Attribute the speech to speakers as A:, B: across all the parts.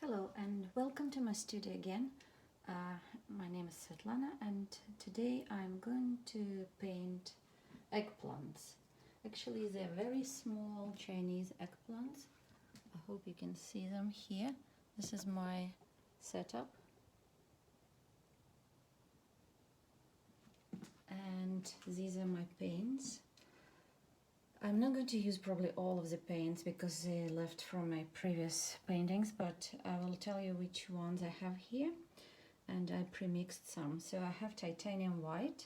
A: Hello and welcome to my studio again. My name is Svetlana and today I'm going to paint eggplants. Actually, they're very small Chinese eggplants. I hope you can see them here. This is my setup. And these are my paints. I'm not going to use probably all of the paints because they left from my previous paintings, but I will tell you which ones I have here, and I pre-mixed some. So I have titanium white,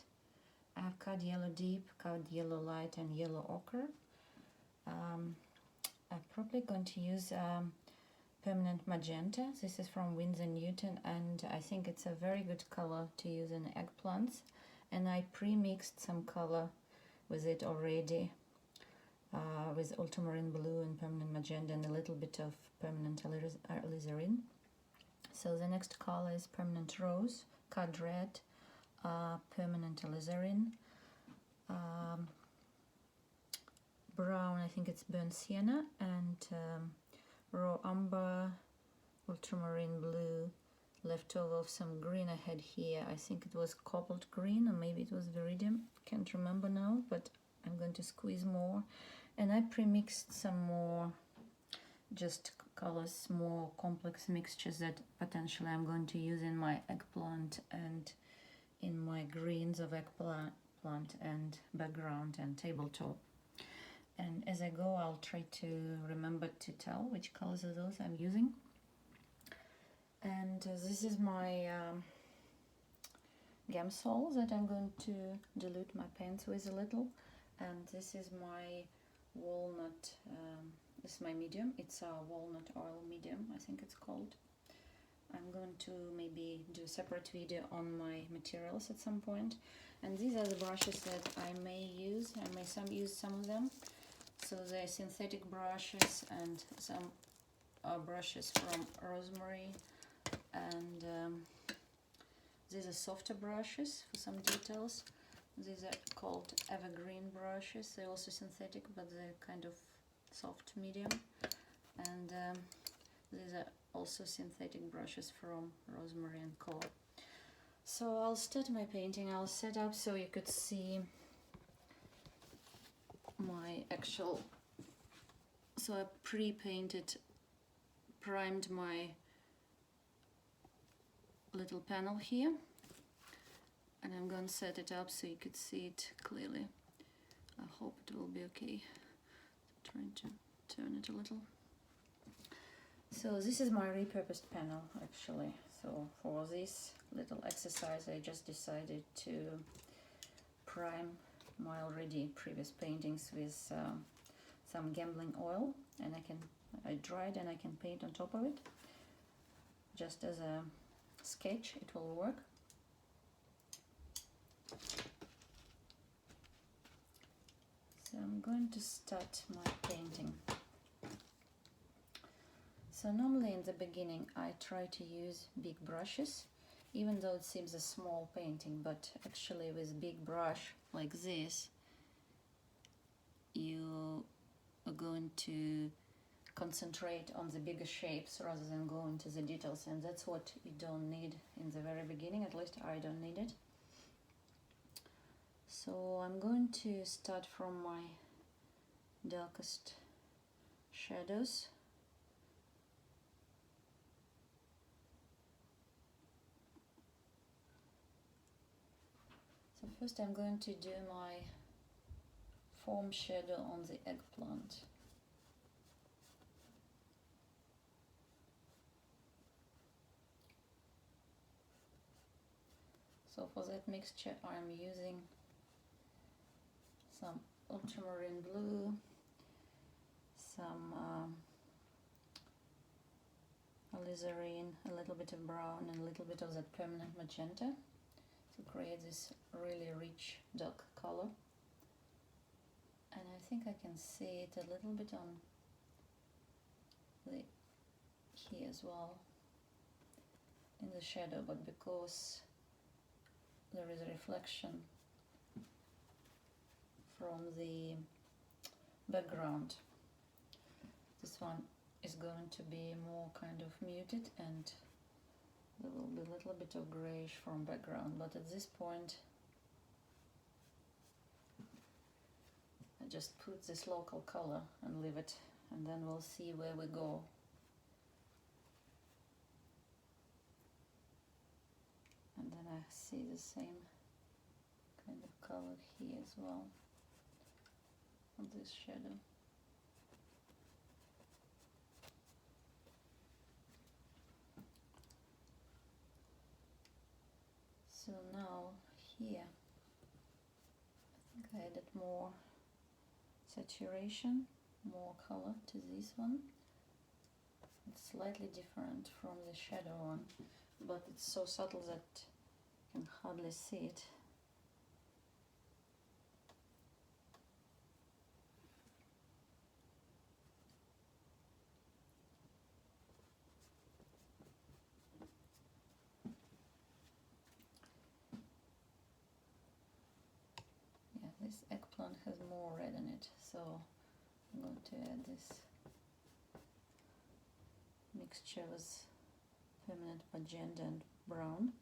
A: I have cad yellow deep, cad yellow light, and yellow ochre. I'm probably going to use permanent magenta. This is from Winsor Newton, and I think it's a very good color to use in eggplants. And I pre-mixed some color with it already. With ultramarine blue and permanent magenta and a little bit of permanent alizarin. So the next color is permanent rose, cad red, permanent alizarin, brown, I think it's burnt sienna, and raw umber, ultramarine blue, leftover of some green I had here. I think it was cobalt green or maybe it was viridian, can't remember now, but I'm going to squeeze more. And I pre-mixed some more just colors, more complex mixtures that potentially I'm going to use in my eggplant and in my greens of eggplant and background and tabletop. And as I go, I'll try to remember to tell which colors are those I'm using. And this is my Gamsol that I'm going to dilute my paints with a little. And this is my walnut, this is my medium, it's a walnut oil medium, I think it's called. I'm going to maybe do a separate video on my materials at some point. And these are the brushes that I may use. I may use some of them. So they're synthetic brushes and some brushes from Rosemary, and these are softer brushes for some details. These are called evergreen brushes. They're also synthetic, but they're kind of soft medium. And these are also synthetic brushes from Rosemary and Co. So I'll start my painting. I'll set up so you could see my actual. So I pre-painted, primed my little panel here. And I'm going to set it up so you could see it clearly. I hope it will be okay. Trying to turn it a little. So this is my repurposed panel actually. So for this little exercise I just decided to prime my already previous paintings with some Gamblin oil, and I dried and I can paint on top of it. Just as a sketch it will work. So I'm going to start my painting. So normally in the beginning I try to use big brushes, even though it seems a small painting, but actually with big brush like this you are going to concentrate on the bigger shapes rather than go into the details, and that's what you don't need in the very beginning, at least I don't need it. So I'm going to start from my darkest shadows. So first I'm going to do my foam shadow on the eggplant. So for that mixture I'm using some ultramarine blue, some alizarin, a little bit of brown, and a little bit of that permanent magenta to create this really rich dark color. And I think I can see it a little bit on the here as well in the shadow, but because there is a reflection from the background, this one is going to be more kind of muted, and there will be a little bit of grayish from background, but at this point I just put this local color and leave it, and then we'll see where we go. And then I see the same kind of color here as well on this shadow. So now here I think I added more saturation, more color to this one. It's slightly different from the shadow one, but it's so subtle that you can hardly see it. Yeah, this eggplant has more red in it, so I'm going to add this mixture with permanent magenta and brown.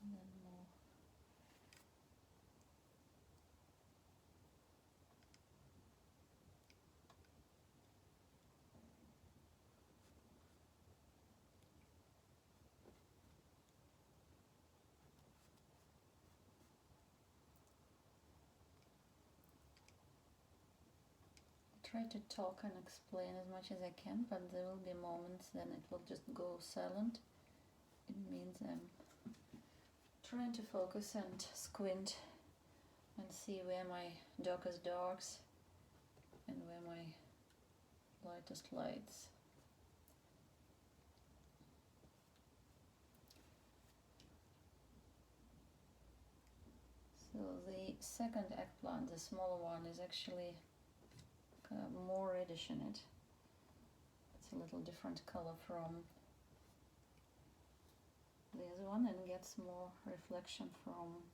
A: And then more. Try to talk and explain as much as I can, but there will be moments then it will just go silent. It means I'm trying to focus and squint and see where my darkest darks and where my lightest lights. So the second eggplant, the smaller one, is actually more reddish in it. It's a little different color from the other one, and gets more reflection from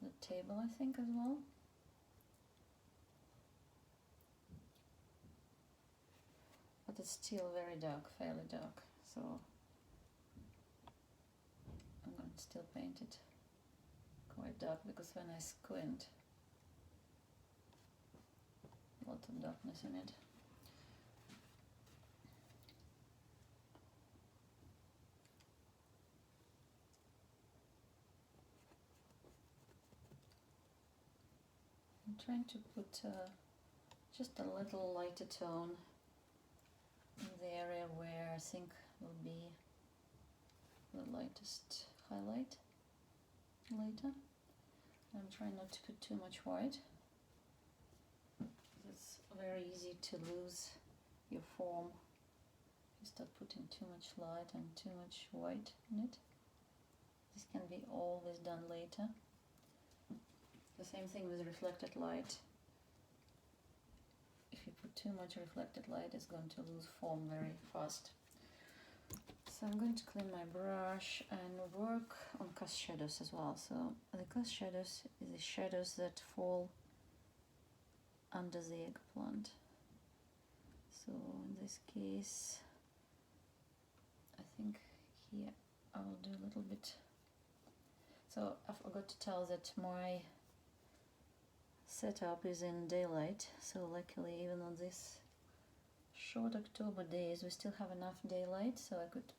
A: the table, I think, as well. But it's still very dark, fairly dark, so I'm going to still paint it quite dark, because when I squint, a lot of darkness in it. I'm trying to put just a little lighter tone in the area where I think will be the lightest highlight later. I'm trying not to put too much white. It's very easy to lose your form if you start putting too much light and too much white in it. This can be always done later. The same thing with reflected light. If you put too much reflected light, it's going to lose form very fast. So I'm going to clean my brush and work on cast shadows as well. So the cast shadows is the shadows that fall under the eggplant. So in this case, I think here I will do a little bit. So I forgot to tell that my setup is in daylight, so luckily even on this short October days we still have enough daylight, so I could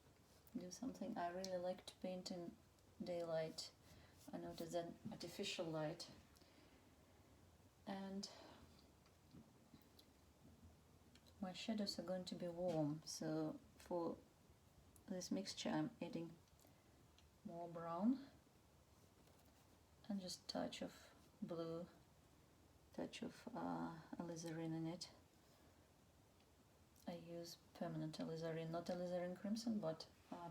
A: do something. I really like to paint in daylight. I noticed that artificial light, and my shadows are going to be warm, so for this mixture I'm adding more brown and just a touch of blue, touch of alizarin in it. I use permanent alizarin, not alizarin crimson, but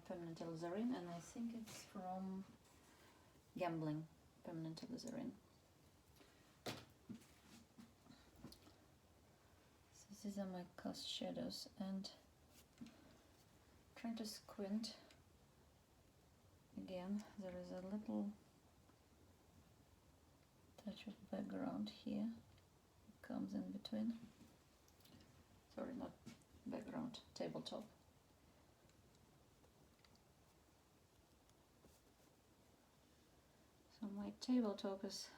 A: permanent alizarin, and I think it's from Gamblin, permanent alizarin. So these are my cast shadows, and trying to squint. Again, there is a little touch of background here. It comes in between. Sorry, not background, tabletop. So my tabletop is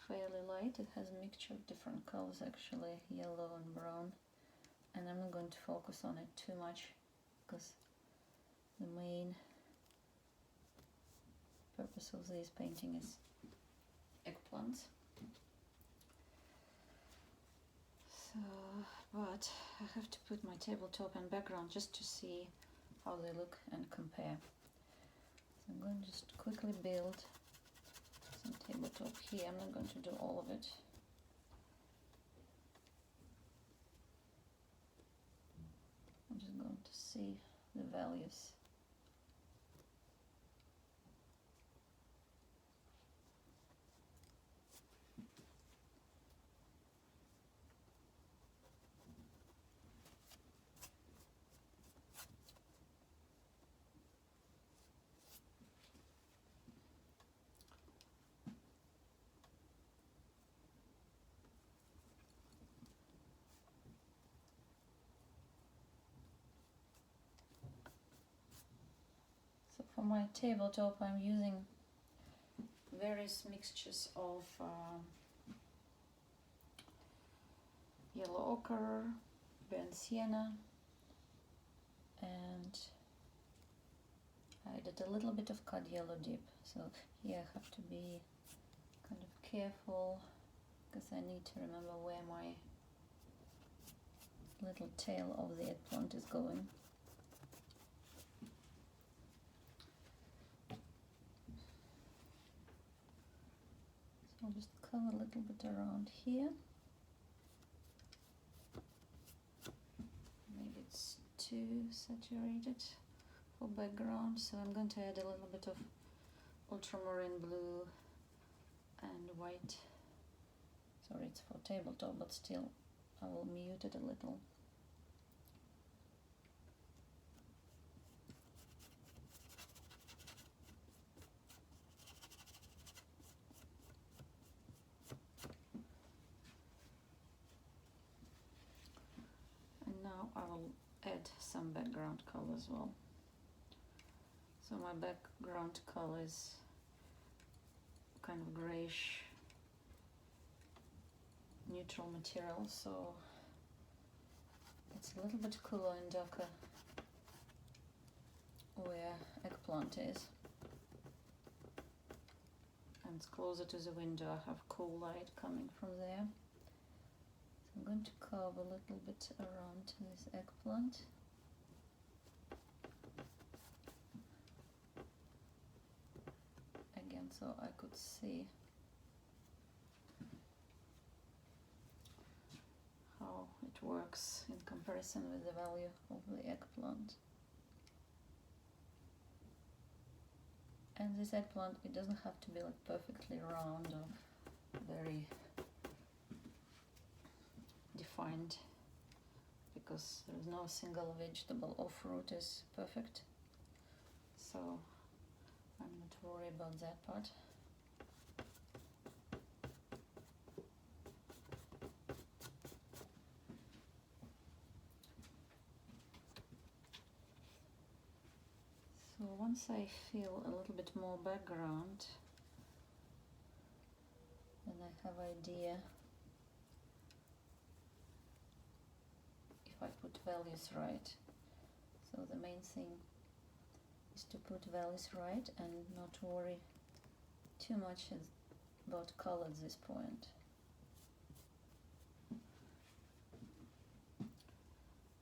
A: fairly light. It has a mixture of different colors, actually, yellow and brown. And I'm not going to focus on it too much because the main purpose of this painting is eggplants. So, but I have to put my tabletop and background just to see how they look and compare. So I'm going to just quickly build some tabletop here. I'm not going to do all of it. I'm just going to see the values. For my tabletop, I'm using various mixtures of yellow ochre, burnt sienna, and I did a little bit of cad yellow dip. So here I have to be kind of careful because I need to remember where my little tail of the eggplant is going. I'll just cover a little bit around here. Maybe it's too saturated for background, so I'm going to add a little bit of ultramarine blue and white. Sorry, it's for tabletop, but still I will mute it a little. Now I will add some background color as well. So my background color is kind of grayish, neutral material, so it's a little bit cooler and darker where eggplant is. And it's closer to the window, I have cool light coming from there. I'm going to carve a little bit around this eggplant. Again, so I could see how it works in comparison with the value of the eggplant. And this eggplant, it doesn't have to be like perfectly round or very defined, because there is no single vegetable or fruit is perfect, so I'm not worried about that part. So once I feel a little bit more background, then I have idea if I put values right. So the main thing is to put values right and not worry too much about color at this point.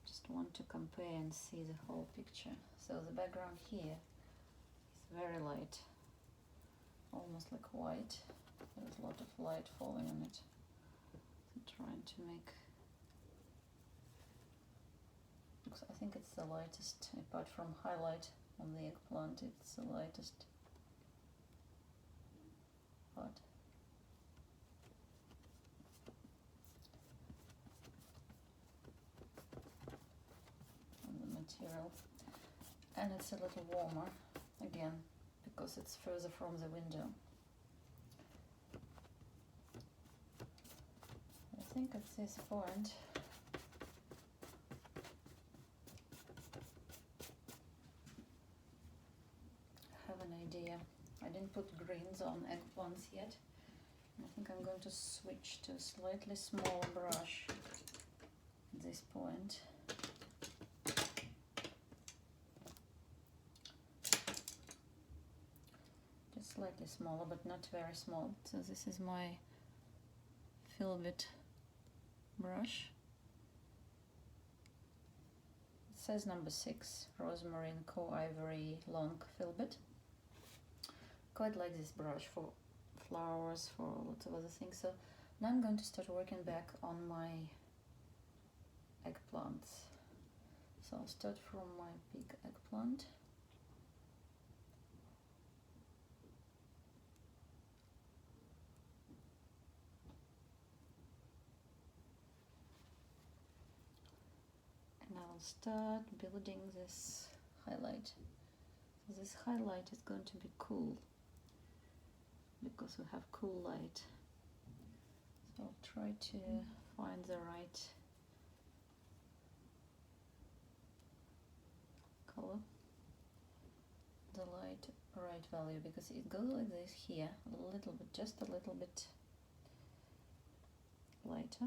A: Just want to compare and see the whole picture. So the background here is very light, almost like white. There's a lot of light falling on it. I'm trying to make, I think it's the lightest, apart from highlight on the eggplant, it's the lightest part. On the material, and it's a little warmer again because it's further from the window. I think at this point I have an idea. I didn't put greens on eggplants yet. I think I'm going to switch to a slightly smaller brush at this point. Just slightly smaller, but not very small. So this is my filbert brush. It says number 6, rosemarine co-ivory long filbert. Quite like this brush for flowers, for lots of other things. So now I'm going to start working back on my eggplants. So I'll start from my big eggplant. And I'll start building this highlight. So this highlight is going to be cool, because we have cool light. So I'll try to find the right color, the right value, because it goes like this here, a little bit, just a little bit lighter,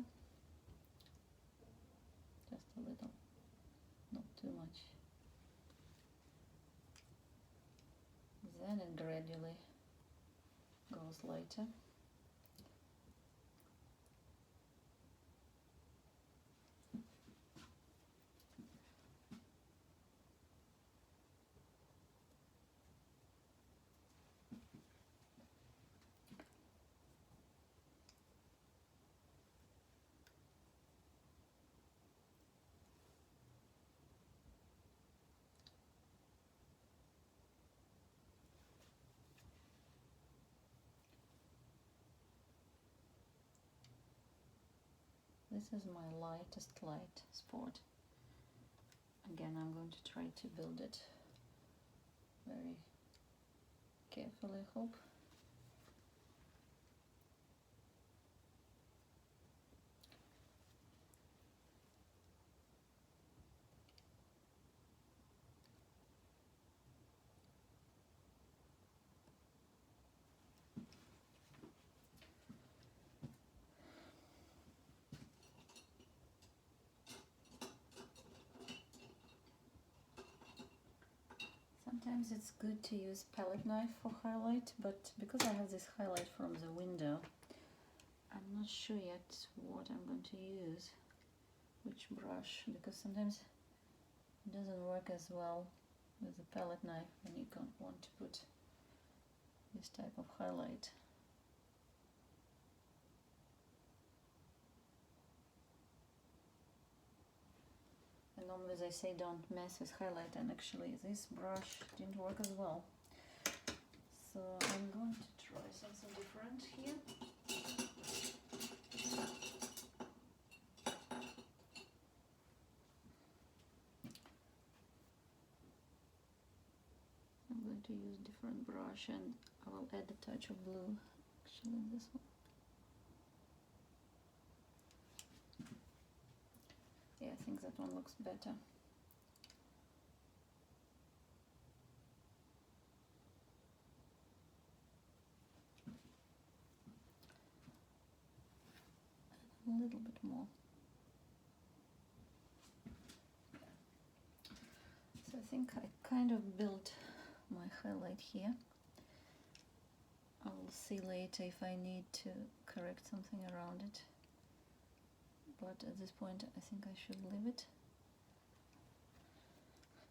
A: just a little, not too much. Then it gradually goes lighter. This is my lightest light spot. Again, I'm going to try to build it very carefully, I hope. Sometimes it's good to use palette knife for highlight, but because I have this highlight from the window, I'm not sure yet what I'm going to use, which brush, because sometimes it doesn't work as well with the palette knife when you don't want to put this type of highlight. And normally they say don't mess with highlight, and actually this brush didn't work as well. So I'm going to try something different here. I'm going to use different brush, and I will add a touch of blue actually in this one. Yeah, I think that one looks better. A little bit more. So I think I kind of built my highlight here. I will see later if I need to correct something around it, but at this point I think I should leave it.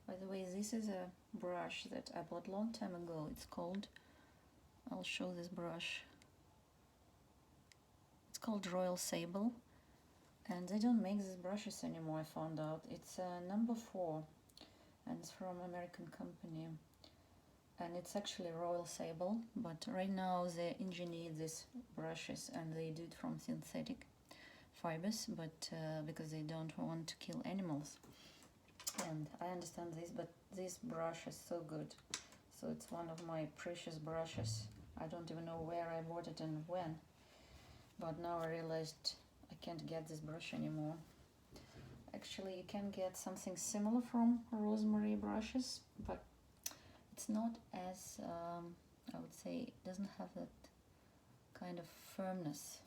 A: By the way, this is a brush that I bought a long time ago. It's called, I'll show this brush. It's called Royal Sable, and they don't make these brushes anymore, I found out. It's number 4, and it's from an American company, and it's actually Royal Sable, but right now they engineer these brushes and they do it from synthetic fibers, but because they don't want to kill animals. And I understand this, but this brush is so good. So it's one of my precious brushes. I don't even know where I bought it and when, but now I realized I can't get this brush anymore. Actually, you can get something similar from rosemary brushes, but it's not as, I would say, it doesn't have that kind of firmness.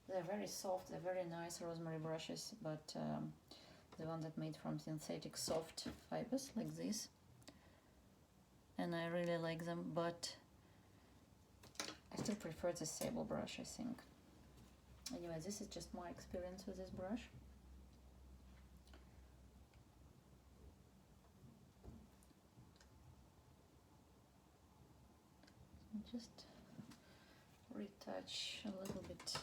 A: They're very soft, they're very nice rosemary brushes, but the one that made from synthetic soft fibers like this, and I really like them, but I still prefer the sable brush, I think. Anyway, this is just my experience with this brush. Just retouch a little bit.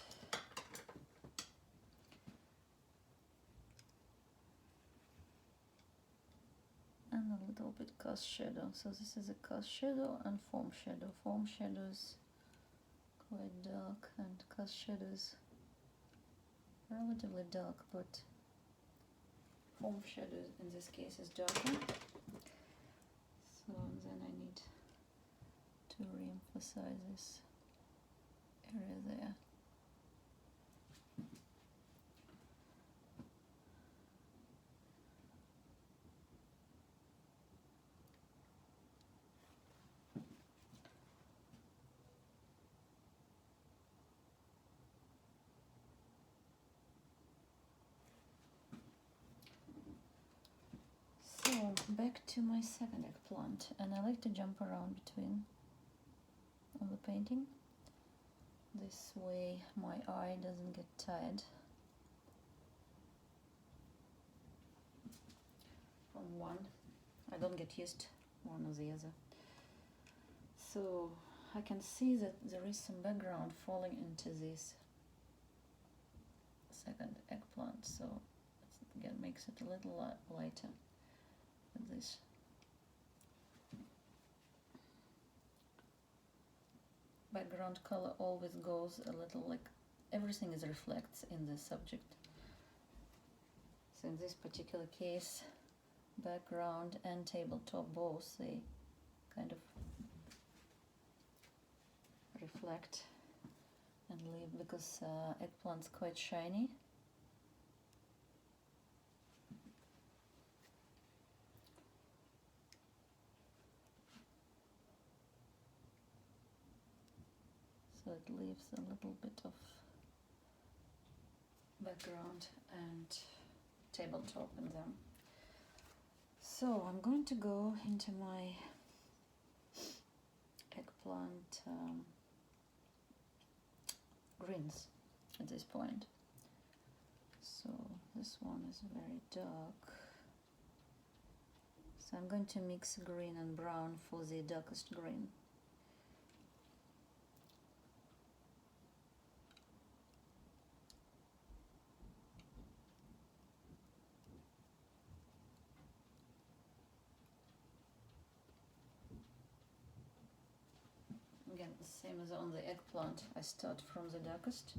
A: And a little bit cast shadow. So this is a cast shadow and foam shadow. Foam shadows quite dark and cast shadows relatively dark, but foam shadow in this case is darker. So then I need to re-emphasize this area there. So back to my second eggplant, and I like to jump around between on the painting. This way my eye doesn't get tired from one. I don't get used one or the other. So I can see that there is some background falling into this second eggplant, so it again makes it a little lighter with this. Background color always goes a little, like everything is reflects in the subject. So in this particular case, background and tabletop both, they kind of reflect and leave, because eggplant's quite shiny. So it leaves a little bit of background and tabletop in them. So I'm going to go into my eggplant greens at this point. So this one is very dark. So I'm going to mix green and brown for the darkest green. Again, the same as on the eggplant, I start from the darkest.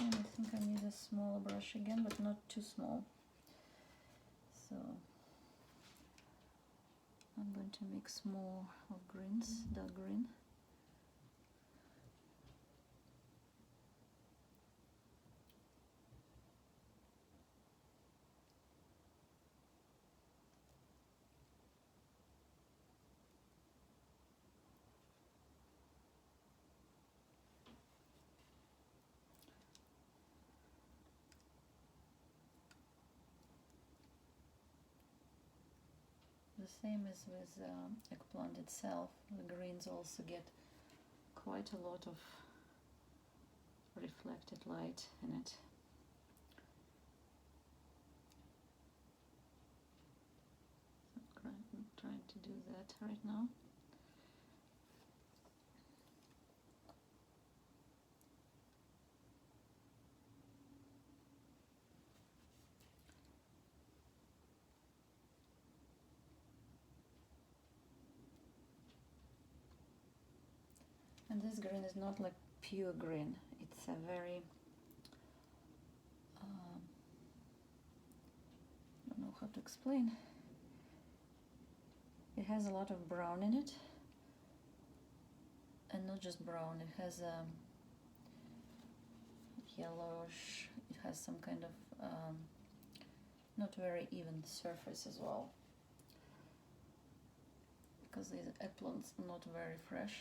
A: And I think I need a smaller brush again, but not too small. So I'm going to mix more of greens, dark green. The same as with eggplant itself, the greens also get quite a lot of reflected light in it. So I'm trying to do that right now. And this green is not like pure green, it's a very, I don't know how how to explain. It has a lot of brown in it, and not just brown, it has a yellowish, it has some kind of not very even surface as well, because these eggplants are not very fresh.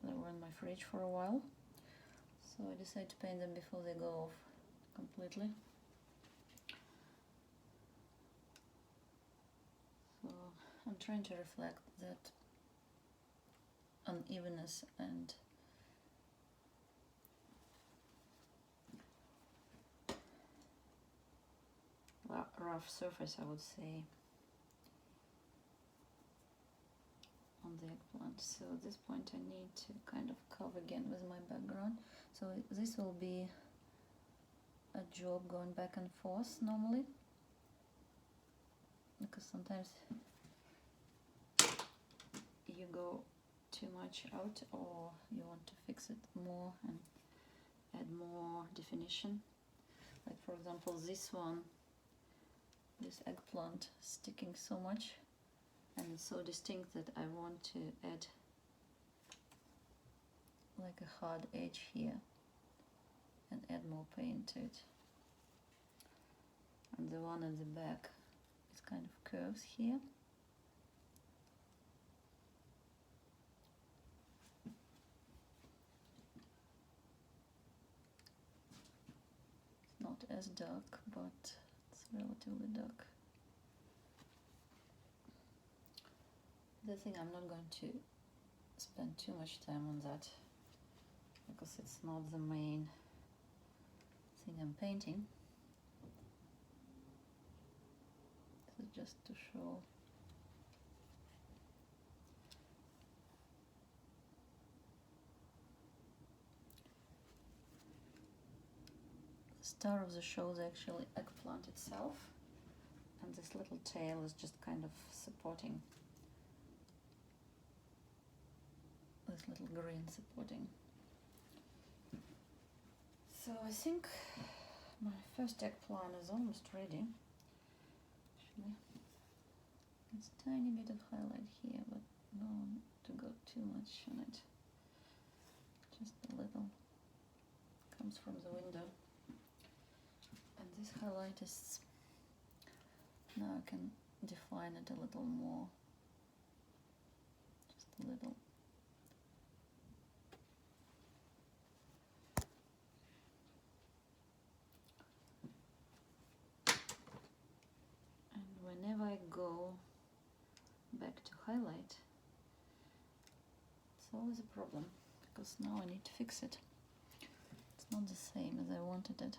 A: They were in my fridge for a while, so I decided to paint them before they go off completely. So I'm trying to reflect that unevenness and rough surface, I would say, on the eggplant. So at this point I need to kind of cover again with my background. So this will be a job going back and forth normally, because sometimes you go too much out, or you want to fix it more and add more definition. Like for example this one, this eggplant sticking so much and it's so distinct that I want to add like a hard edge here and add more paint to it. And the one at the back is kind of curves here. It's not as dark, but it's relatively dark. The thing, I'm not going to spend too much time on that because it's not the main thing I'm painting. This is just to show the star of the show is actually eggplant itself, and this little tail is just kind of supporting, this little green supporting. So I think my first eggplant is almost ready. Actually, it's a tiny bit of highlight here, but no to go too much on it. Just a little comes from the window. And this highlight is, now I can define it a little more. Just a little. Whenever I go back to highlight, it's always a problem, because now I need to fix it. It's not the same as I wanted it.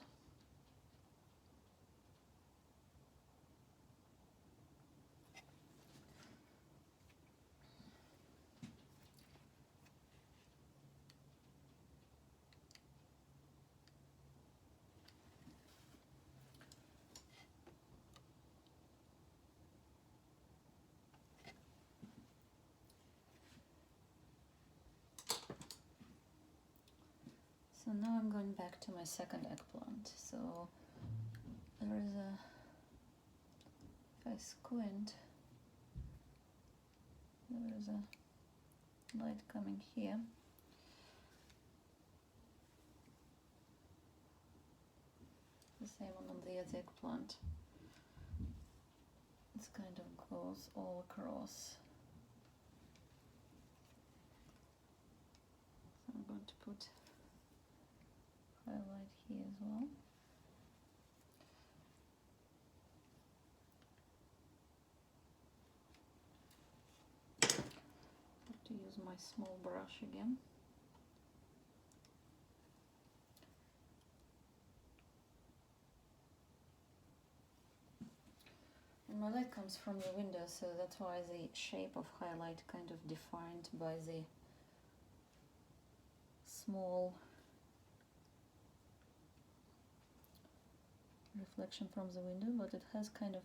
A: So now I'm going back to my second eggplant. So there is a, if I squint, there is a light coming here. The same on the other eggplant. It kind of goes all across. So I'm going to put highlight here as well. Have to use my small brush again. And my light comes from the window, so that's why the shape of highlight kind of defined by the small reflection from the window, but it has kind of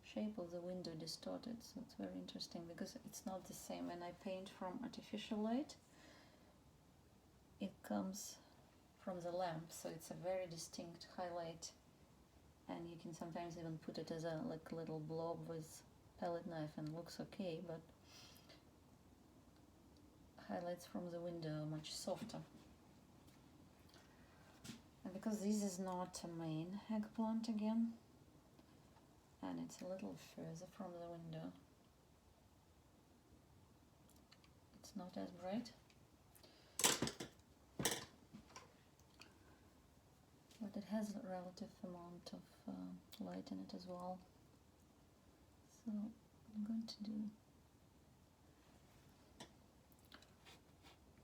A: shape of the window distorted, so it's very interesting because it's not the same. When I paint from artificial light, it comes from the lamp, so it's a very distinct highlight and you can sometimes even put it as a like little blob with palette knife and looks okay, but highlights from the window are much softer. And because this is not a main eggplant again, and it's a little further from the window, it's not as bright. But it has a relative amount of light in it as well. So I'm going to do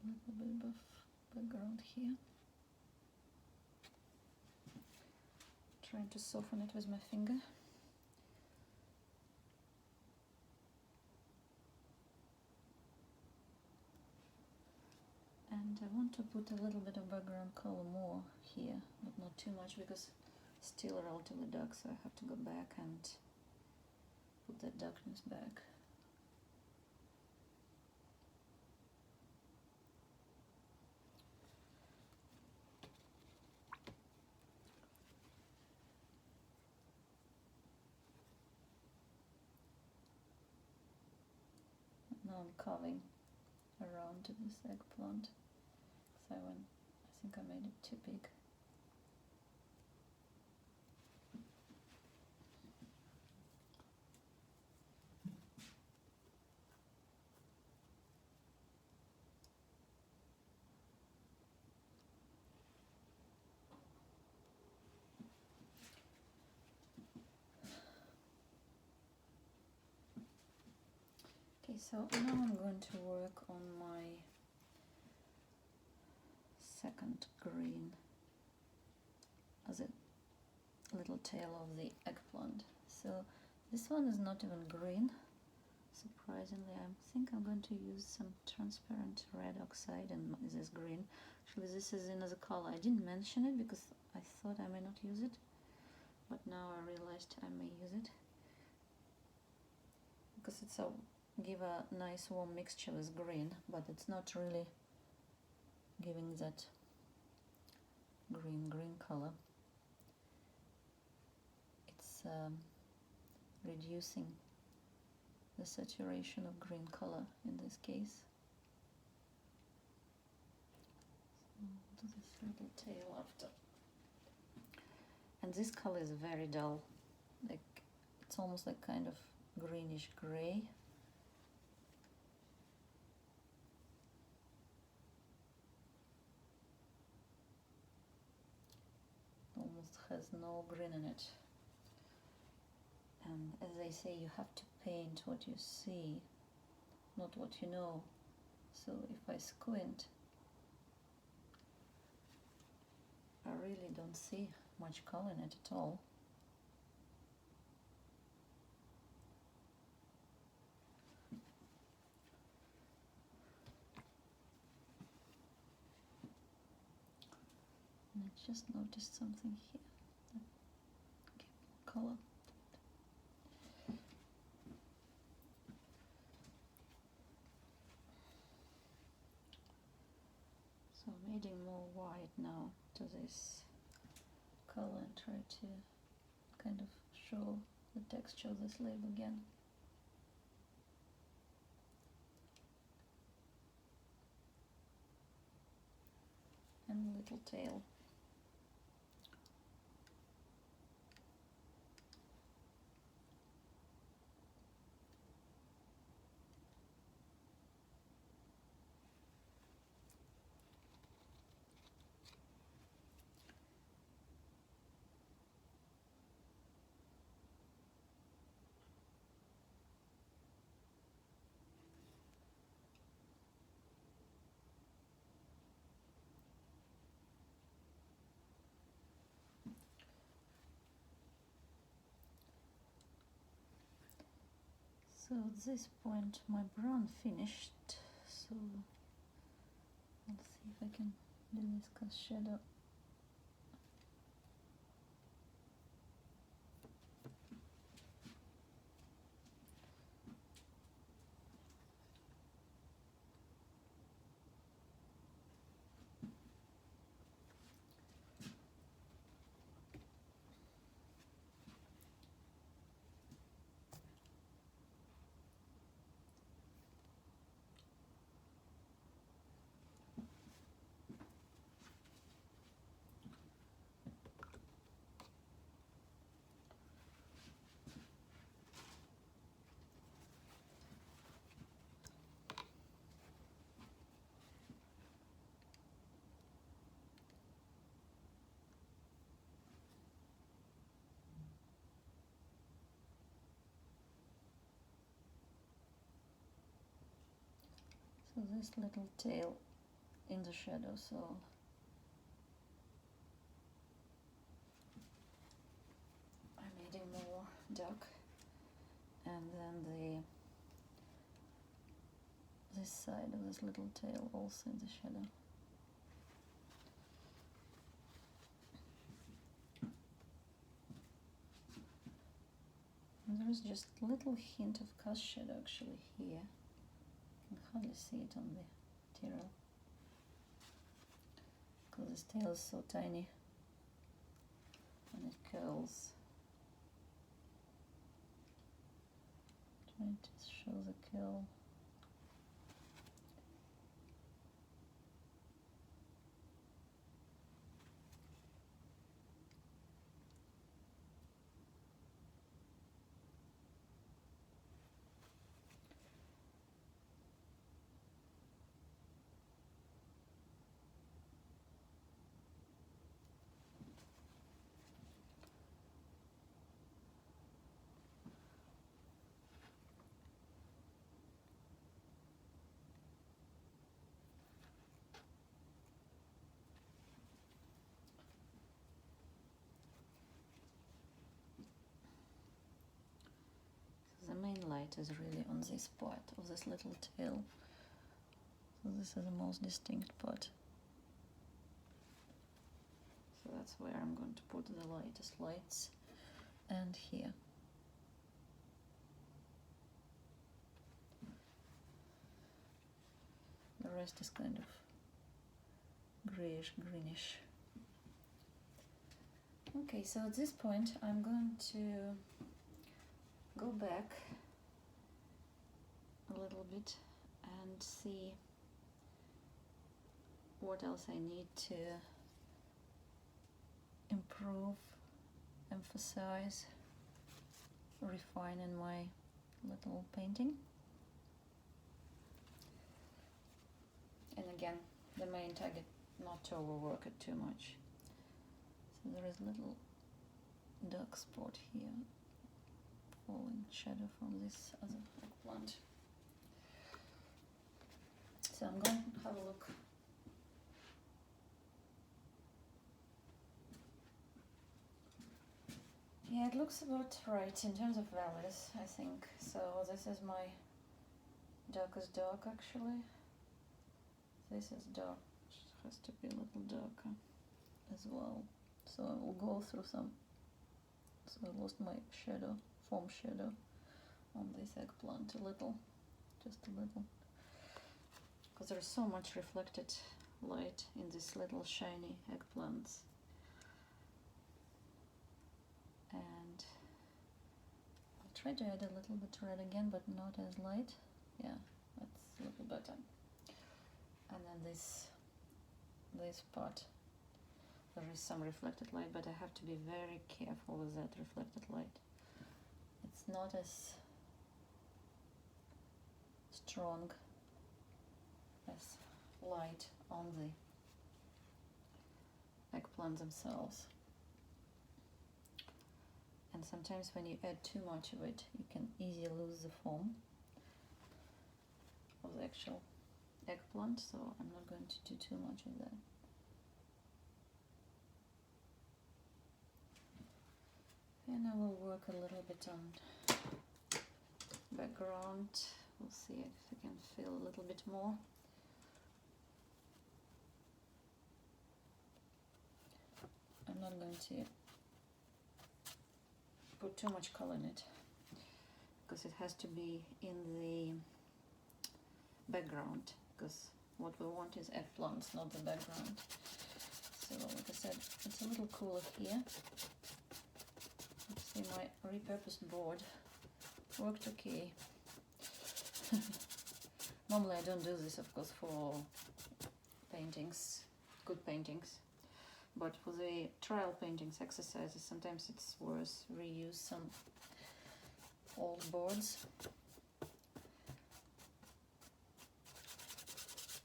A: a little bit of background here. Trying to soften it with my finger. And I want to put a little bit of background color more here, but not too much because it's still relatively dark, so I have to go back and put that darkness back. Now I'm carving around this eggplant. So I think I made it too big. Okay, so now I'm going to work on my second green as a little tail of the eggplant. So this one is not even green, surprisingly. I think I'm going to use some transparent red oxide and this green. Actually, this is another color. I didn't mention it because I thought I may not use it, but now I realized I may use it because it's a give a nice warm mixture with green, but it's not really giving that green color. It's reducing the saturation of green color in this case. So I'll do this little tail after. And this color is very dull, like it's almost like kind of greenish gray. Almost has no green in it. And as they say, you have to paint what you see, not what you know. So if I squint, I really don't see much color in it at all. And I just noticed something here. Okay, color. So I'm adding more white now to this color and try to kind of show the texture of this leaf again. And a little tail. So at this point my brown finished, so I'll see if I can do this cast shadow. So this little tail in the shadow, so I'm adding more dark, and then this side of this little tail also in the shadow. And there is just a little hint of cast shadow actually here. You can hardly see it on the material because this tail is so tiny and it curls. Trying to show the curl. The main light is really on this part of this little tail. So this is the most distinct part. So that's where I'm going to put the lightest lights, and here. The rest is kind of grayish, greenish. Okay, so at this point I'm going to go back a little bit and see what else I need to improve, emphasize, refine in my little painting. And again, the main target, not to overwork it too much. So there is a little dark spot here, falling shadow from this other eggplant. So I'm going to have a look. Yeah, it looks about right in terms of values, I think. So this is my darkest dark actually. This is dark, it has to be a little darker as well. So I will go through some, so I lost my shadow, foam shadow on this eggplant a little, just a little. Because there is so much reflected light in these little shiny eggplants. And I'll try to add a little bit red again, but not as light. Yeah, that's a little better. And then this part, there is some reflected light, but I have to be very careful with that reflected light. It's not as strong as light on the eggplant themselves. And sometimes when you add too much of it, you can easily lose the form of the actual eggplant, so I'm not going to do too much of that. And I will work a little bit on background. We'll see if I can fill a little bit more. I'm not going to put too much color in it because it has to be in the background, because what we want is eggplants, not the background. So like I said, it's a little cooler here. See, my repurposed board worked okay. Normally I don't do this, of course, for paintings, good paintings, but for the trial paintings exercises, sometimes it's worth reuse some old boards.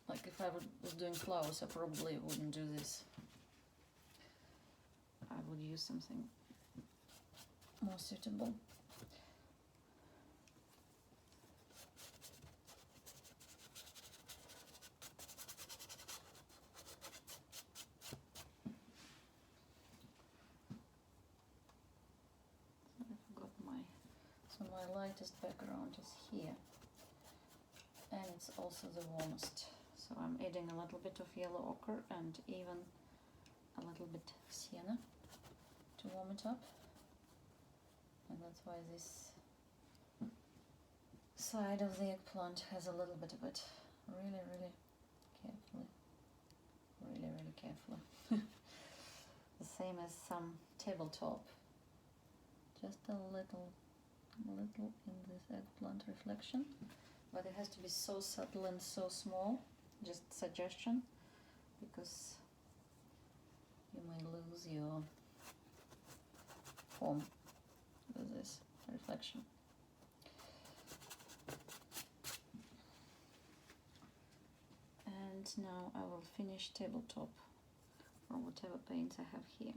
A: Like if I was doing flowers, I probably wouldn't do this. I would use something more suitable. my lightest background is here, and it's also the warmest. So I'm adding a little bit of yellow ochre and even a little bit sienna to warm it up, and that's why this side of the eggplant has a little bit of it. Really carefully, really carefully. The same as some tabletop, just a little in this eggplant reflection, but it has to be so subtle and so small. Just suggestion, because you may lose your form with this reflection. And now I will finish tabletop or whatever paints I have here.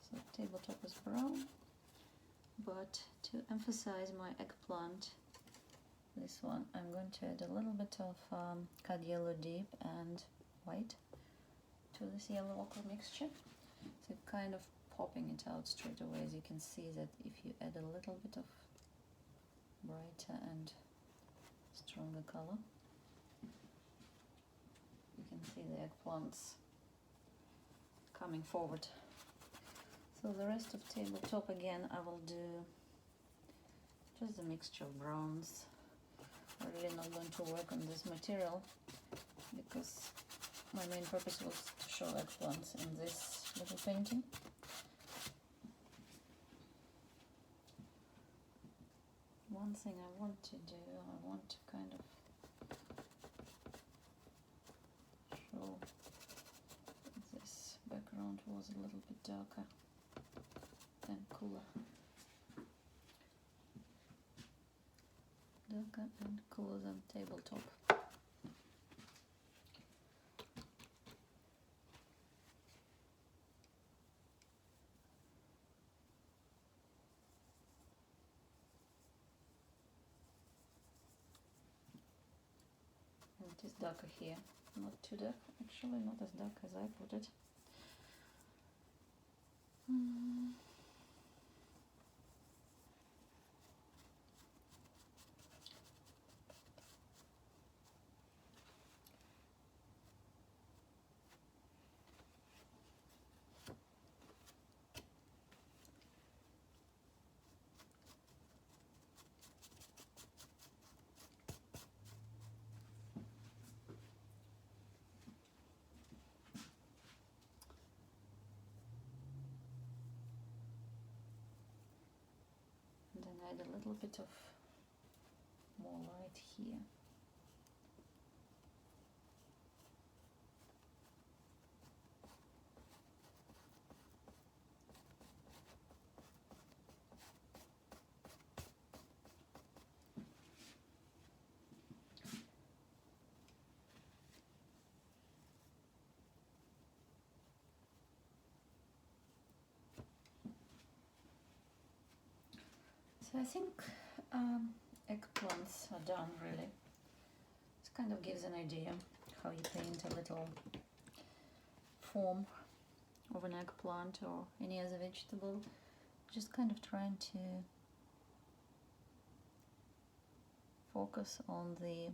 A: So tabletop is brown, but to emphasize my eggplant, this one, I'm going to add a little bit of cad yellow deep and white to this yellow ochre mixture. So kind of popping it out straight away, as you can see that if you add a little bit of brighter and stronger color, you can see the eggplants coming forward. So the rest of tabletop, again, I will do just a mixture of browns. I'm really not going to work on this material because my main purpose was to show eggplants in this little painting. One thing I want to do, I want to kind of show this background was a little bit darker and cooler. Darker and cooler than tabletop. And it is darker here, not too dark, actually not as dark as I put it. And then add a little bit of more light here. So I think eggplants are done, really. It kind of gives an idea how you paint a little form of an eggplant or any other vegetable. Just kind of trying to focus on the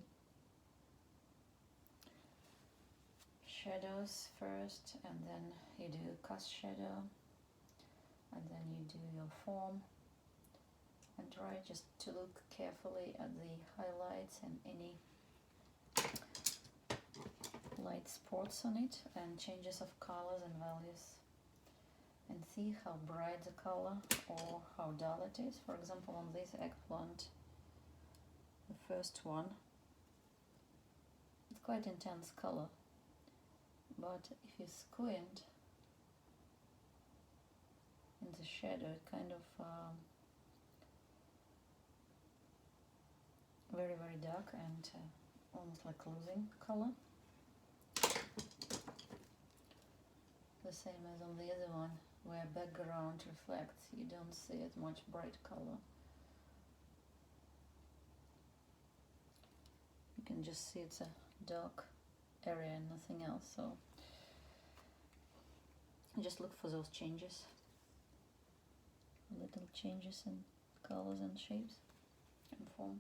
A: shadows first, and then you do cast shadow, and then you do your form. And try just to look carefully at the highlights and any light spots on it and changes of colors and values, and see how bright the color or how dull it is. For example, on this eggplant, the first one, it's quite intense color, but if you squint in the shadow, it kind of very dark and almost like losing color. The same as on the other one, where background reflects, you don't see as much bright color. You can just see it's a dark area and nothing else, so just look for those changes. little changes in colors and shapes and form.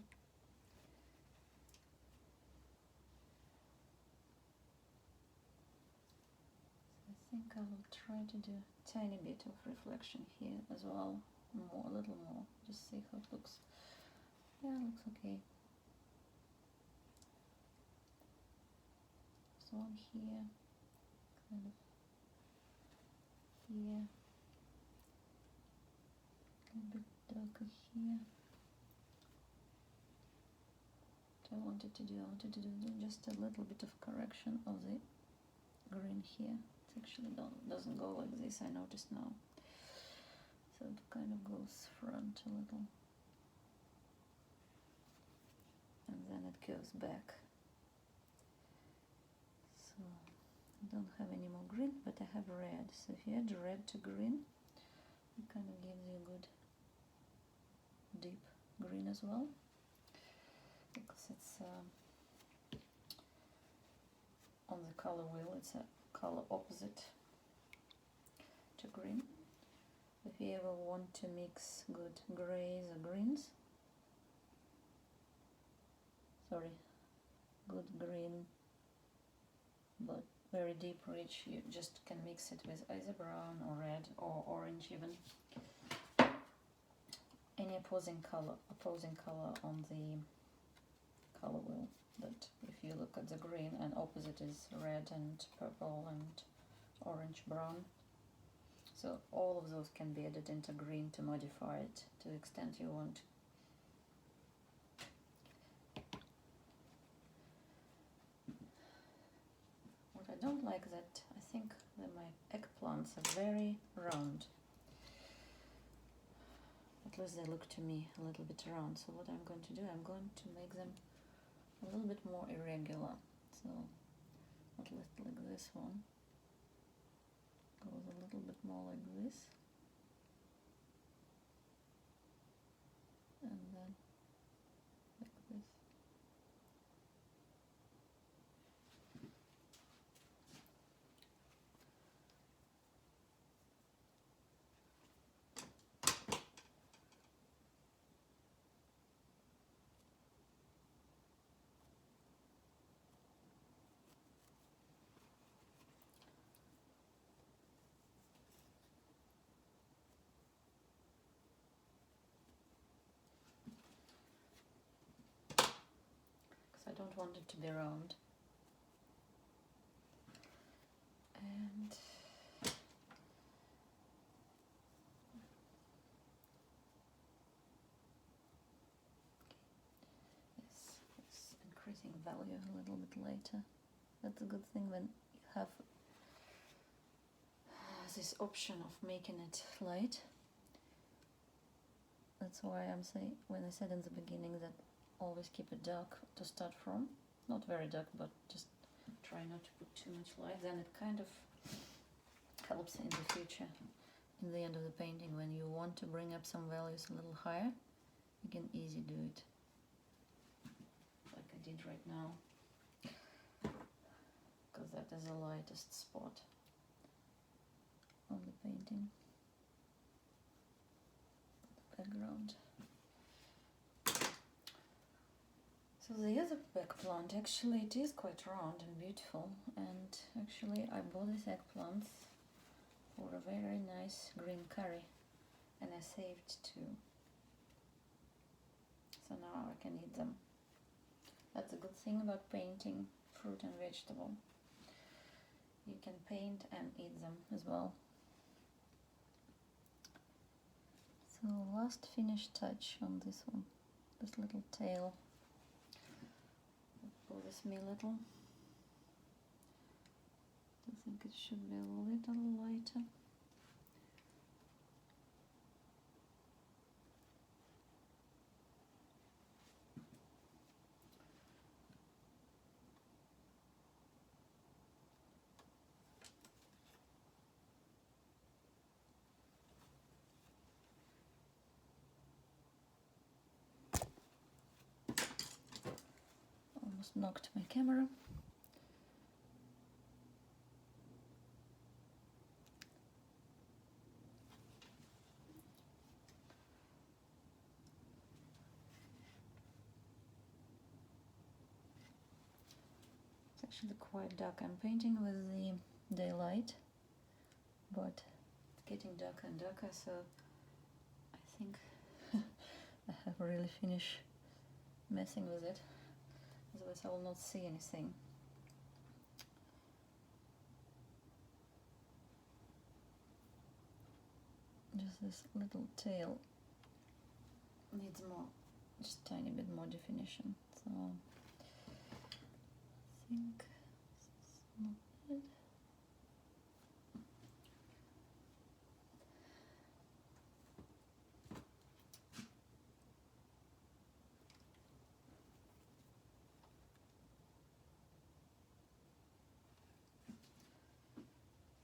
A: So I think I will try to do a tiny bit of reflection here as well, a little more, just see how it looks. Yeah, it looks okay. There's one here, kind of here, a little bit darker here. What I wanted to do just a little bit of correction of the green here. It actually doesn't go like this, I noticed now. So it kind of goes front a little. And then it goes back. So I don't have any more green, but I have red. So if you add red to green, it kind of gives you a good deep green as well. Because it's on the color wheel, it's a color opposite to green. If you ever want to mix good grays or greens, good green but very deep rich, you just can mix it with either brown or red or orange even. Any opposing color on the color wheel. That if you look at the green and opposite is red and purple and orange brown. So all of those can be added into green to modify it to the extent you want. What I don't like that I think that my eggplants are very round. At least they look to me a little bit round. So what I'm going to do, I'm going to make them a little bit more irregular. So at least like this one goes a little bit more like this, and then like this. I don't want it to be round. And yes, it's increasing value a little bit later. That's a good thing when you have this option of making it light. That's why I'm saying, when I said in the beginning that always keep it dark to start from, not very dark, but just try not to put too much light, then it kind of helps in the future, in the end of the painting, when you want to bring up some values a little higher, you can easily do it, like I did right now, because that is the lightest spot on the painting, the background. So the other eggplant, actually it is quite round and beautiful, and actually I bought these eggplants for a very nice green curry, and I saved 2. So now I can eat them. That's a good thing about painting fruit and vegetable. You can paint and eat them as well. So last finish touch on this one, this little tail. Pull this me a little. I think it should be a little lighter. Almost knocked my camera. actually quite dark. I'm painting with the daylight, but it's getting darker and darker, so I think I have really finished messing with it, otherwise I will not see anything. Just this little tail needs more, just tiny bit more definition, so I think this is not it.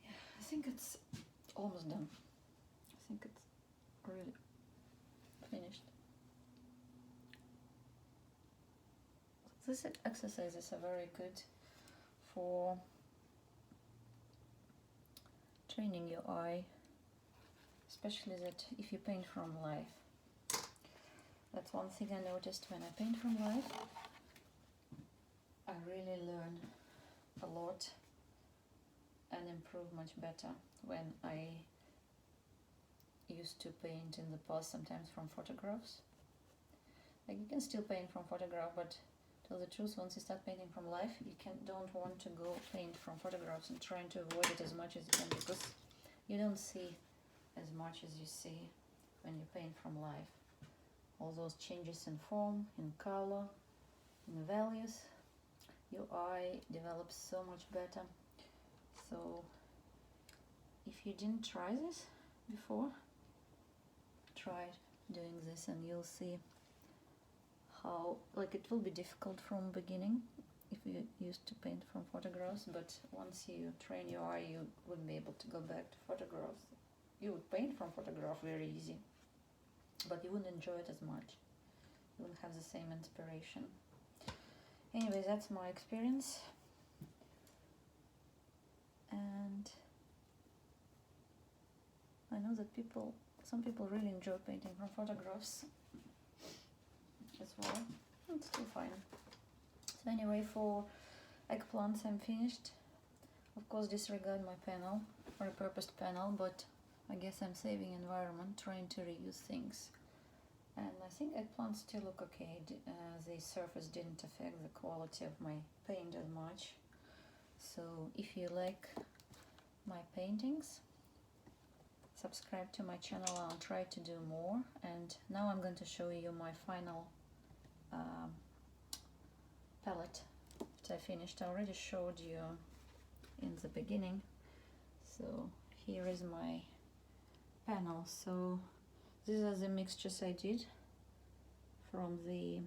A: Yeah, I think it's almost done. I think it's really finished. These exercises are very good for training your eye, especially that if you paint from life. That's one thing I noticed when I paint from life. I really learn a lot and improve much better when I used to paint in the past, sometimes from photographs. Like, you can still paint from photograph, but tell the truth, once you start painting from life, you don't want to go paint from photographs and trying to avoid it as much as you can, because you don't see as much as you see when you paint from life. All those changes in form, in color, in values, your eye develops so much better. So if you didn't try this before, try doing this and you'll see how, like, it will be difficult from beginning if you used to paint from photographs, but once you train your eye, you wouldn't be able to go back to photographs. You would paint from photograph very easy, but you wouldn't enjoy it as much. You wouldn't have the same inspiration. Anyway, that's my experience, and I know that some people really enjoy painting from photographs as well. It's still fine. So anyway, for eggplants I'm finished. Of course, disregard my panel, repurposed panel, but I guess I'm saving environment, trying to reuse things. And I think eggplants still look okay. The surface didn't affect the quality of my paint as much. So if you like my paintings, subscribe to my channel. I'll try to do more. And now I'm going to show you my final palette that I finished. I already showed you in the beginning. So here is my panel. So these are the mixtures I did from the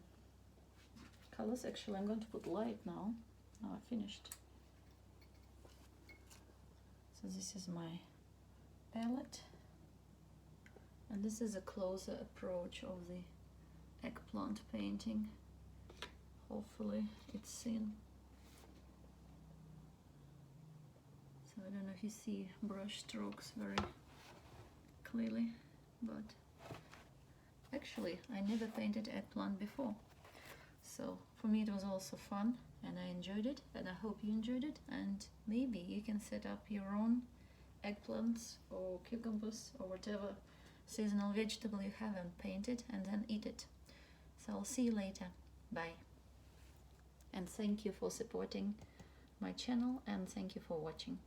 A: colors. Actually, I'm going to put light now. Now I finished. So this is my palette, and this is a closer approach of the eggplant painting. Hopefully it's seen. So I don't know if you see brush strokes very clearly, but actually I never painted eggplant before, so for me it was also fun and I enjoyed it, and I hope you enjoyed it, and maybe you can set up your own eggplants or cucumbers or whatever seasonal vegetable you haven't painted and then eat it. So I'll see you later. Bye. And thank you for supporting my channel, and thank you for watching.